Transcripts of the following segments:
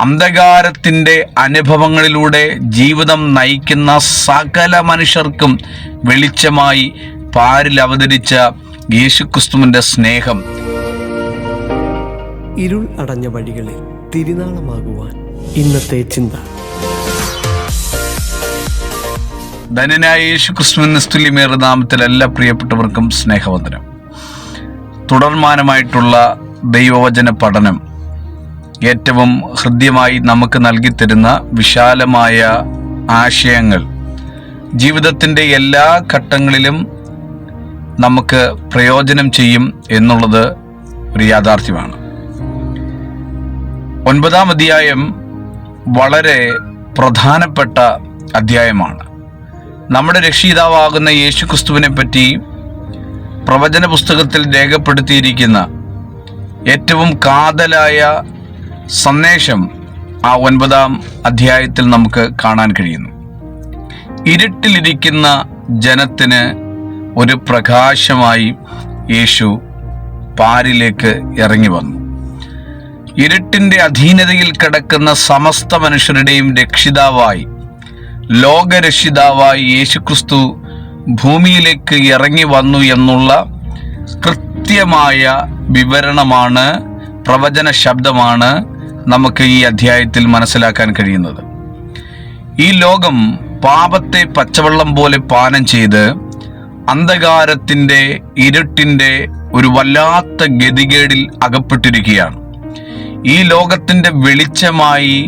അന്ധകാരത്തിൻ്റെ അനുഭവങ്ങളിലൂടെ ജീവിതം നയിക്കുന്ന സകല മനുഷ്യർക്കും വെളിച്ചമായി പാരിൽ അവതരിച്ച യേശുക്രിസ്തുവിൻ്റെ സ്നേഹം. ഇരുൾ അടഞ്ഞ വഴികളിൽ തിരുനാളമാകുവാൻ ഇന്നത്തെ ചിന്ത. ധന്യനായ യേശുക്രിസ്തുവിൻ സ്തുല്യമേറിയ നാമത്തിൽ എല്ലാ പ്രിയപ്പെട്ടവർക്കും സ്നേഹവന്ദനം. തുടർമാനമായിട്ടുള്ള ദൈവവചന പഠനം ഏറ്റവും ഹൃദ്യമായി നമുക്ക് നൽകിത്തരുന്ന വിശാലമായ ആശയങ്ങൾ ജീവിതത്തിൻ്റെ എല്ലാ ഘട്ടങ്ങളിലും നമുക്ക് പ്രയോജനം ചെയ്യും എന്നുള്ളത് ഒരു യാഥാർത്ഥ്യമാണ്. 9-ാം അധ്യായം വളരെ പ്രധാനപ്പെട്ട അധ്യായമാണ്. നമ്മുടെ രക്ഷിതാവാകുന്ന യേശുക്രിസ്തുവിനെ പറ്റി പ്രവചന പുസ്തകത്തിൽ രേഖപ്പെടുത്തിയിരിക്കുന്ന ഏറ്റവും കാതലായ സന്ദേശം ആ 9-ാം അധ്യായത്തിൽ നമുക്ക് കാണാൻ കഴിയുന്നു. ഇരുട്ടിലിരിക്കുന്ന ജനത്തിന് ഒരു പ്രകാശമായി യേശു പാരിലേക്ക് ഇറങ്ങി വന്നു. ഇരുട്ടിൻ്റെ അധീനതയിൽ കിടക്കുന്ന സമസ്ത മനുഷ്യരുടെയും രക്ഷിതാവായി, ലോകരക്ഷിതാവായി യേശുക്രിസ്തു ഭൂമിയിലേക്ക് ഇറങ്ങി വന്നു എന്നുള്ള കൃത്യമായ വിവരണമാണ്, പ്രവചന ശബ്ദമാണ് നമുക്ക് ഈ അധ്യായത്തിൽ മനസ്സിലാക്കാൻ കഴിയുന്നത്. ഈ ലോകം പാപത്തെ പച്ചവെള്ളം പോലെ പാനം ചെയ്ത് അന്ധകാരത്തിൻ്റെ, ഇരുട്ടിൻ്റെ ഒരു വല്ലാത്ത ഗതികേടിൽ അകപ്പെട്ടിരിക്കുകയാണ്. ഈ ലോകത്തിൻ്റെ വെളിച്ചമായി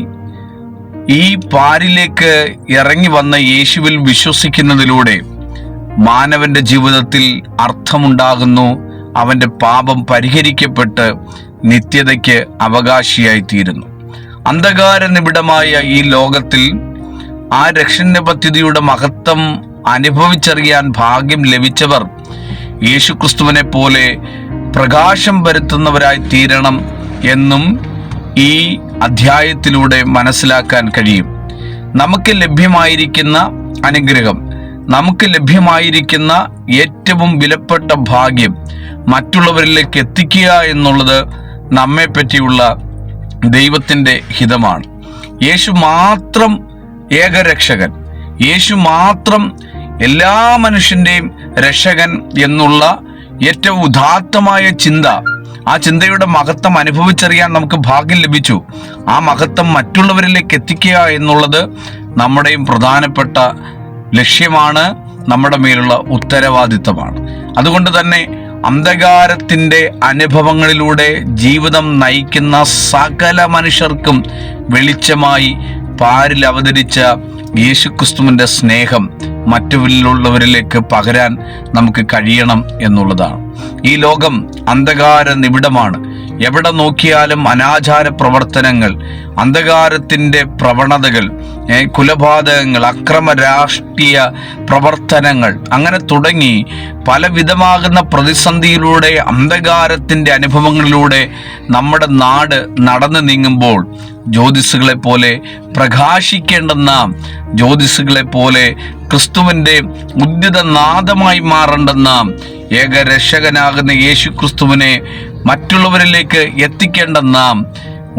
ഈ പാരിലേക്ക് ഇറങ്ങി വന്ന യേശുവിൽ വിശ്വസിക്കുന്നതിലൂടെ മാനവന്റെ ജീവിതത്തിൽ അർത്ഥമുണ്ടാകുന്നു. അവൻ്റെ പാപം പരിഹരിക്കപ്പെട്ട് നിത്യതയ്ക്ക് അവകാശിയായിത്തീരുന്നു. അന്ധകാര നിബിഡമായ ഈ ലോകത്തിൽ ആ രക്ഷണ പദ്ധതിയുടെ മഹത്വം അനുഭവിച്ചറിയാൻ ഭാഗ്യം ലഭിച്ചവർ യേശുക്രിസ്തുവിനെ പോലെ പ്രകാശം വരുത്തുന്നവരായി തീരണം എന്നും ഈ അധ്യായത്തിലൂടെ മനസ്സിലാക്കാൻ കഴിയും. നമുക്ക് ലഭ്യമായിരിക്കുന്ന അനുഗ്രഹം, നമുക്ക് ലഭ്യമായിരിക്കുന്ന ഏറ്റവും വിലപ്പെട്ട ഭാഗ്യം മറ്റുള്ളവരിലേക്ക് എത്തിക്കുക എന്നുള്ളത് നമ്മെ പറ്റിയുള്ള ദൈവത്തിൻ്റെ ഹിതമാണ്. യേശു മാത്രം ഏകരക്ഷകൻ, യേശു മാത്രം എല്ലാ മനുഷ്യൻ്റെയും രക്ഷകൻ എന്നുള്ള ഏറ്റവും ഉദാത്തമായ ചിന്ത, ആ ചിന്തയുടെ മഹത്വം അനുഭവിച്ചറിയാൻ നമുക്ക് ഭാഗ്യം ലഭിച്ചു. ആ മഹത്വം മറ്റുള്ളവരിലേക്ക് എത്തിക്കുക എന്നുള്ളത് നമ്മുടെയും പ്രധാനപ്പെട്ട ലക്ഷ്യമാണ്, നമ്മുടെ മേലുള്ള ഉത്തരവാദിത്തമാണ്. അതുകൊണ്ട് തന്നെ അന്ധകാരത്തിൻ്റെ അനുഭവങ്ങളിലൂടെ ജീവിതം നയിക്കുന്ന സകല മനുഷ്യർക്കും വെളിച്ചമായി പാരിൽ അവതരിച്ച യേശുക്രിസ്തുവിൻ്റെ സ്നേഹം മറ്റുള്ളവരിലേക്ക് പകരാൻ നമുക്ക് കഴിയണം എന്നുള്ളതാണ്. ഈ ലോകം അന്ധകാര നിബിഡമാണ്. എവിടെ നോക്കിയാലും അനാചാര പ്രവർത്തനങ്ങൾ, അന്ധകാരത്തിൻ്റെ പ്രവണതകൾ, കുലപാതകങ്ങൾ, അക്രമ രാഷ്ട്രീയ പ്രവർത്തനങ്ങൾ, അങ്ങനെ തുടങ്ങി പലവിധമാകുന്ന പ്രതിസന്ധിയിലൂടെ, അന്ധകാരത്തിൻ്റെ അനുഭവങ്ങളിലൂടെ നമ്മുടെ നാട് നടന്നു നീങ്ങുമ്പോൾ ജ്യോതിസുകളെ പോലെ പ്രകാശിക്കേണ്ട നാം, ജ്യോതിസുകളെ പോലെ ക്രിസ്തുവിൻ്റെ ഉദ്യത നാദമായി മാറേണ്ട നാം, ഏകരക്ഷകനാകുന്ന യേശുക്രിസ്തുവിനെ മറ്റുള്ളവരിലേക്ക് എത്തിക്കേണ്ട നാം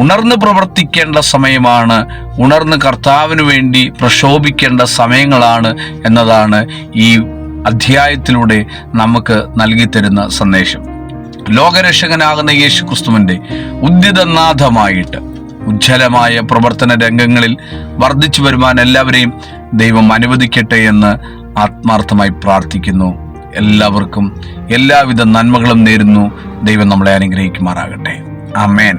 ഉണർന്ന് പ്രവർത്തിക്കേണ്ട സമയമാണ്. ഉണർന്ന് കർത്താവിന് വേണ്ടി പ്രക്ഷോഭിക്കേണ്ട സമയങ്ങളാണ് എന്നതാണ് ഈ അധ്യായത്തിലൂടെ നമുക്ക് നൽകിത്തരുന്ന സന്ദേശം. ലോകരക്ഷകനാകുന്ന യേശുക്രിസ്തുവിൻ്റെ ഉദ്യതനാഥമായിട്ട് ഉജ്ജ്വലമായ പ്രവർത്തന രംഗങ്ങളിൽ വർദ്ധിച്ചു വരുവാൻ എല്ലാവരെയും ദൈവം അനുവദിക്കട്ടെ എന്ന് ആത്മാർത്ഥമായി പ്രാർത്ഥിക്കുന്നു. എല്ലാവർക്കും എല്ലാവിധ നന്മകളും നേരുന്നു. ദൈവം നമ്മളെ അനുഗ്രഹിക്കുമാറാകട്ടെ. ആമേൻ.